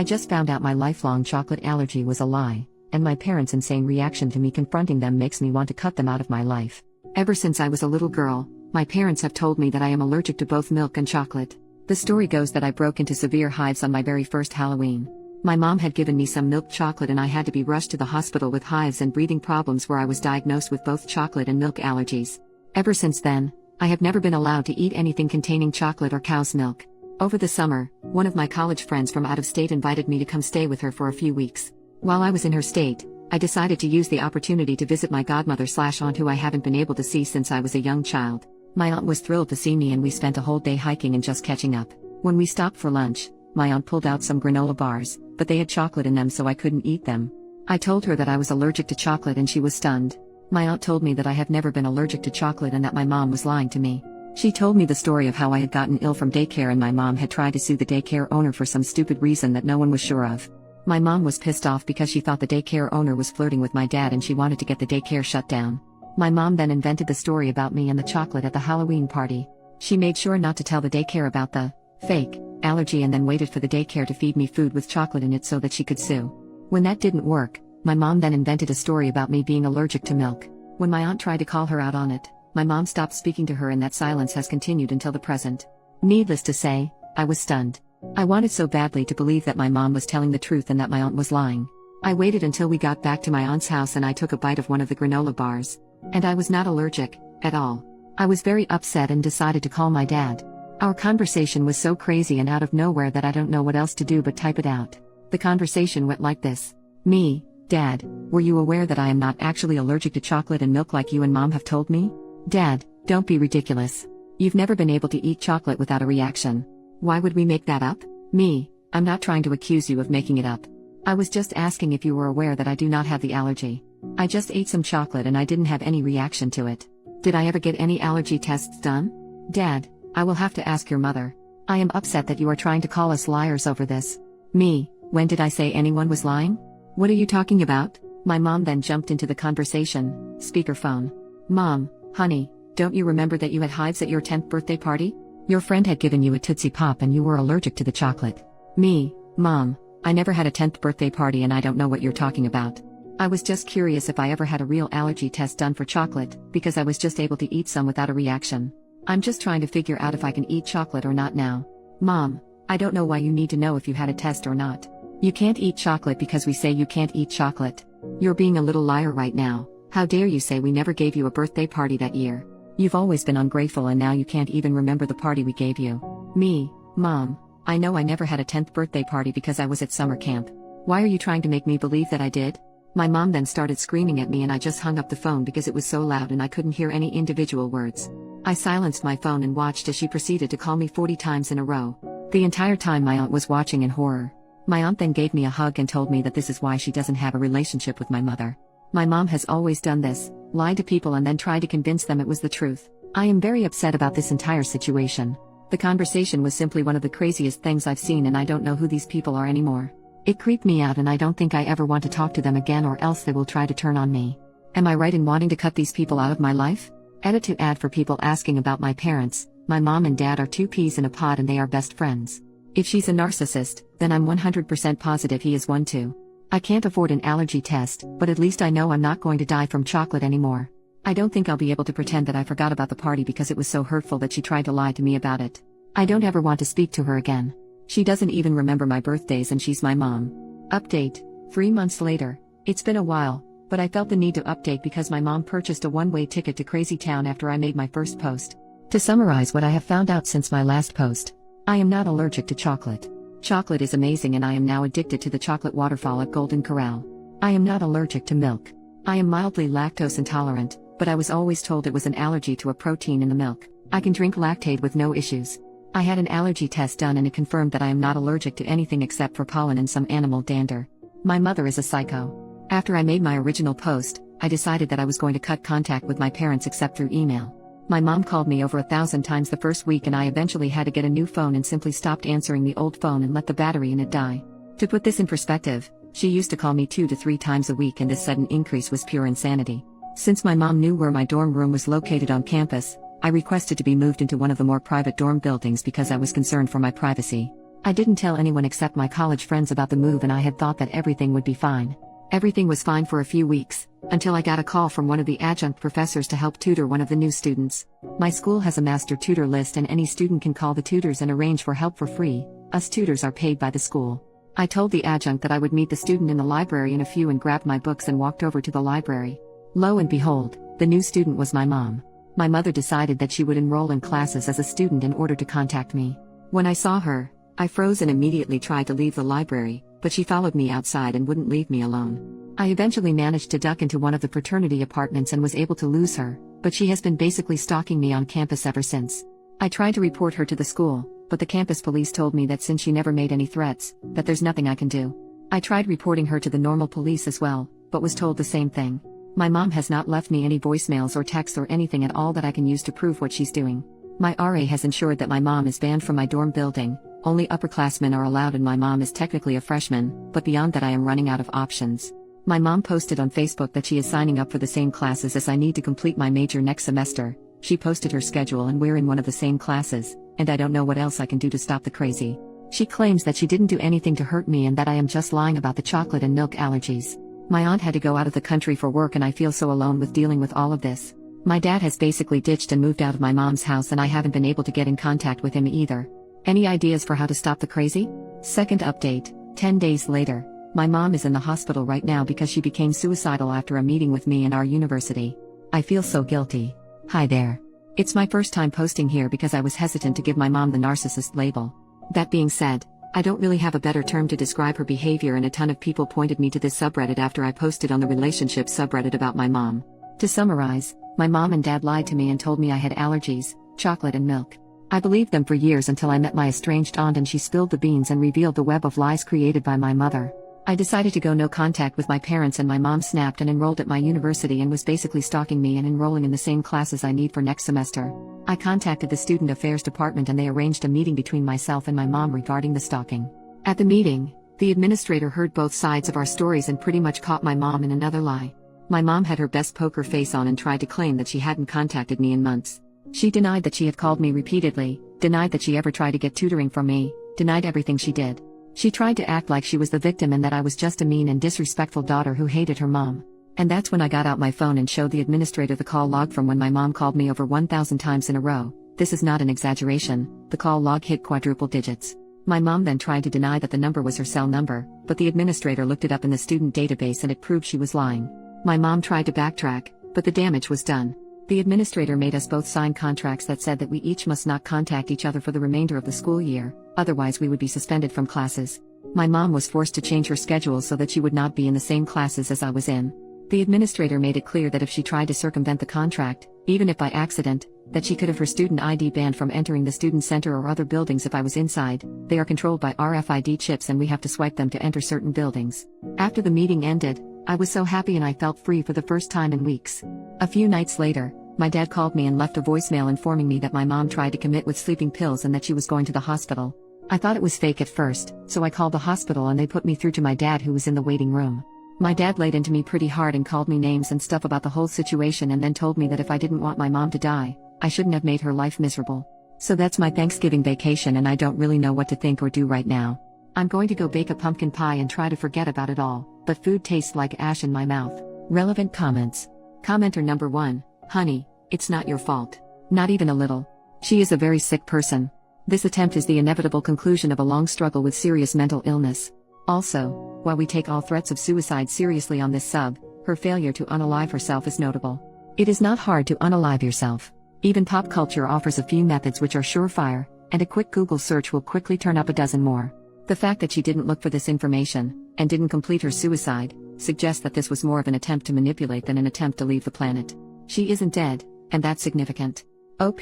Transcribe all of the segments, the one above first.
I just found out my lifelong chocolate allergy was a lie, and my parents' insane reaction to me confronting them makes me want to cut them out of my life. Ever since I was a little girl, my parents have told me that I am allergic to both milk and chocolate. The story goes that I broke into severe hives on my very first Halloween. My mom had given me some milk chocolate and I had to be rushed to the hospital with hives and breathing problems where I was diagnosed with both chocolate and milk allergies. Ever since then, I have never been allowed to eat anything containing chocolate or cow's milk. Over the summer, one of my college friends from out of state invited me to come stay with her for a few weeks. While I was in her state, I decided to use the opportunity to visit my godmother/aunt who I haven't been able to see since I was a young child. My aunt was thrilled to see me and we spent a whole day hiking and just catching up. When we stopped for lunch, my aunt pulled out some granola bars, but they had chocolate in them so I couldn't eat them. I told her that I was allergic to chocolate and she was stunned. My aunt told me that I have never been allergic to chocolate and that my mom was lying to me. She told me the story of how I had gotten ill from daycare and my mom had tried to sue the daycare owner for some stupid reason that no one was sure of. My mom was pissed off because she thought the daycare owner was flirting with my dad and she wanted to get the daycare shut down. My mom then invented the story about me and the chocolate at the Halloween party. She made sure not to tell the daycare about the fake allergy and then waited for the daycare to feed me food with chocolate in it so that she could sue. When that didn't work, my mom then invented a story about me being allergic to milk. When my aunt tried to call her out on it, my mom stopped speaking to her and that silence has continued until the present. Needless to say, I was stunned. I wanted so badly to believe that my mom was telling the truth and that my aunt was lying. I waited until we got back to my aunt's house and I took a bite of one of the granola bars. And I was not allergic, at all. I was very upset and decided to call my dad. Our conversation was so crazy and out of nowhere that I don't know what else to do but type it out. The conversation went like this. Me, Dad, were you aware that I am not actually allergic to chocolate and milk like you and Mom have told me? Dad, don't be ridiculous. You've never been able to eat chocolate without a reaction. Why would we make that up? Me, I'm not trying to accuse you of making it up. I was just asking if you were aware that I do not have the allergy. I just ate some chocolate and I didn't have any reaction to it. Did I ever get any allergy tests done? Dad, I will have to ask your mother. I am upset that you are trying to call us liars over this. Me, when did I say anyone was lying? What are you talking about? My mom then jumped into the conversation. Speakerphone. Mom, honey, don't you remember that you had hives at your 10th birthday party? Your friend had given you a Tootsie Pop and you were allergic to the chocolate. Me, Mom, I never had a 10th birthday party and I don't know what you're talking about. I was just curious if I ever had a real allergy test done for chocolate, because I was just able to eat some without a reaction. I'm just trying to figure out if I can eat chocolate or not now. Mom, I don't know why you need to know if you had a test or not. You can't eat chocolate because we say you can't eat chocolate. You're being a little liar right now. How dare you say we never gave you a birthday party that year? You've always been ungrateful and now you can't even remember the party we gave you. Me, Mom, I know I never had a 10th birthday party because I was at summer camp. Why are you trying to make me believe that I did? My mom then started screaming at me and I just hung up the phone because it was so loud and I couldn't hear any individual words. I silenced my phone and watched as she proceeded to call me 40 times in a row. The entire time my aunt was watching in horror. My aunt then gave me a hug and told me that this is why she doesn't have a relationship with my mother. My mom has always done this, lied to people and then tried to convince them it was the truth. I am very upset about this entire situation. The conversation was simply one of the craziest things I've seen and I don't know who these people are anymore. It creeped me out and I don't think I ever want to talk to them again or else they will try to turn on me. Am I right in wanting to cut these people out of my life? Edit to add for people asking about my parents. My mom and dad are two peas in a pod and they are best friends. If she's a narcissist, then I'm 100% positive he is one too. I can't afford an allergy test, but at least I know I'm not going to die from chocolate anymore. I don't think I'll be able to pretend that I forgot about the party because it was so hurtful that she tried to lie to me about it. I don't ever want to speak to her again. She doesn't even remember my birthdays and she's my mom. Update. 3 months later. It's been a while, but I felt the need to update because my mom purchased a one-way ticket to Crazy Town after I made my first post. To summarize what I have found out since my last post. I am not allergic to chocolate. Chocolate is amazing and I am now addicted to the chocolate waterfall at Golden Corral. I am not allergic to milk. I am mildly lactose intolerant, but I was always told it was an allergy to a protein in the milk. I can drink Lactaid with no issues. I had an allergy test done and it confirmed that I am not allergic to anything except for pollen and some animal dander. My mother is a psycho. After I made my original post, I decided that I was going to cut contact with my parents except through email. My mom called me over 1,000 times the first week and I eventually had to get a new phone and simply stopped answering the old phone and let the battery in it die. To put this in perspective, she used to call me 2 to 3 times a week and this sudden increase was pure insanity. Since my mom knew where my dorm room was located on campus, I requested to be moved into one of the more private dorm buildings because I was concerned for my privacy. I didn't tell anyone except my college friends about the move, and I had thought that everything would be fine. Everything was fine for a few weeks, until I got a call from one of the adjunct professors to help tutor one of the new students. My school has a master tutor list, and any student can call the tutors and arrange for help for free. Us tutors are paid by the school. I told the adjunct that I would meet the student in the library in a few and grabbed my books and walked over to the library. Lo and behold, the new student was my mom. My mother decided that she would enroll in classes as a student in order to contact me. When I saw her, I froze and immediately tried to leave the library, but she followed me outside and wouldn't leave me alone. I eventually managed to duck into one of the fraternity apartments and was able to lose her, but she has been basically stalking me on campus ever since. I tried to report her to the school, but the campus police told me that since she never made any threats, that there's nothing I can do. I tried reporting her to the normal police as well, but was told the same thing. My mom has not left me any voicemails or texts or anything at all that I can use to prove what she's doing. My RA has ensured that my mom is banned from my dorm building. Only upperclassmen are allowed, and my mom is technically a freshman, but beyond that I am running out of options. My mom posted on Facebook that she is signing up for the same classes as I need to complete my major next semester. She posted her schedule and we're in one of the same classes, and I don't know what else I can do to stop the crazy. She claims that she didn't do anything to hurt me and that I am just lying about the chocolate and milk allergies. My aunt had to go out of the country for work, and I feel so alone with dealing with all of this. My dad has basically ditched and moved out of my mom's house, and I haven't been able to get in contact with him either. Any ideas for how to stop the crazy? Second update, 10 days later. My mom is in the hospital right now because she became suicidal after a meeting with me and our university. I feel so guilty. Hi there. It's my first time posting here because I was hesitant to give my mom the narcissist label. That being said, I don't really have a better term to describe her behavior, and a ton of people pointed me to this subreddit after I posted on the relationship subreddit about my mom. To summarize, my mom and dad lied to me and told me I had allergies, chocolate and milk. I believed them for years until I met my estranged aunt and she spilled the beans and revealed the web of lies created by my mother. I decided to go no contact with my parents, and my mom snapped and enrolled at my university and was basically stalking me and enrolling in the same classes I need for next semester. I contacted the student affairs department and they arranged a meeting between myself and my mom regarding the stalking. At the meeting, the administrator heard both sides of our stories and pretty much caught my mom in another lie. My mom had her best poker face on and tried to claim that she hadn't contacted me in months. She denied that she had called me repeatedly, denied that she ever tried to get tutoring from me, denied everything she did. She tried to act like she was the victim and that I was just a mean and disrespectful daughter who hated her mom. And that's when I got out my phone and showed the administrator the call log from when my mom called me over 1,000 times in a row. This is not an exaggeration, the call log hit quadruple digits. My mom then tried to deny that the number was her cell number, but the administrator looked it up in the student database and it proved she was lying. My mom tried to backtrack, but the damage was done. The administrator made us both sign contracts that said that we each must not contact each other for the remainder of the school year, otherwise we would be suspended from classes. My mom was forced to change her schedule so that she would not be in the same classes as I was in. The administrator made it clear that if she tried to circumvent the contract, even if by accident, that she could have her student ID banned from entering the student center or other buildings if I was inside. They are controlled by RFID chips and we have to swipe them to enter certain buildings. After the meeting ended, I was so happy and I felt free for the first time in weeks. A few nights later, my dad called me and left a voicemail informing me that my mom tried to commit with sleeping pills and that she was going to the hospital. I thought it was fake at first, so I called the hospital and they put me through to my dad, who was in the waiting room. My dad laid into me pretty hard and called me names and stuff about the whole situation, and then told me that if I didn't want my mom to die, I shouldn't have made her life miserable. So that's my Thanksgiving vacation, and I don't really know what to think or do right now. I'm going to go bake a pumpkin pie and try to forget about it all, but food tastes like ash in my mouth. Relevant comments. Commenter number 1, honey, it's not your fault. Not even a little. She is a very sick person. This attempt is the inevitable conclusion of a long struggle with serious mental illness. Also, while we take all threats of suicide seriously on this sub, her failure to unalive herself is notable. It is not hard to unalive yourself. Even pop culture offers a few methods which are surefire, and a quick Google search will quickly turn up a dozen more. The fact that she didn't look for this information, and didn't complete her suicide, suggests that this was more of an attempt to manipulate than an attempt to leave the planet. She isn't dead, and that's significant. OP,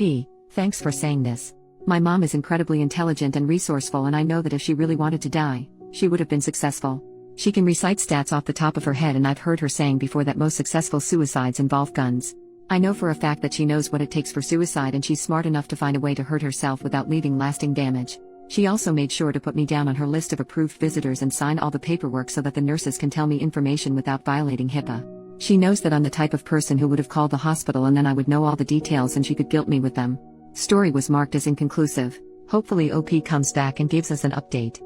thanks for saying this. My mom is incredibly intelligent and resourceful, and I know that if she really wanted to die, she would have been successful. She can recite stats off the top of her head, and I've heard her saying before that most successful suicides involve guns. I know for a fact that she knows what it takes for suicide, and she's smart enough to find a way to hurt herself without leaving lasting damage. She also made sure to put me down on her list of approved visitors and sign all the paperwork so that the nurses can tell me information without violating HIPAA. She knows that I'm the type of person who would have called the hospital and then I would know all the details and she could guilt me with them. Story was marked as inconclusive. Hopefully OP comes back and gives us an update.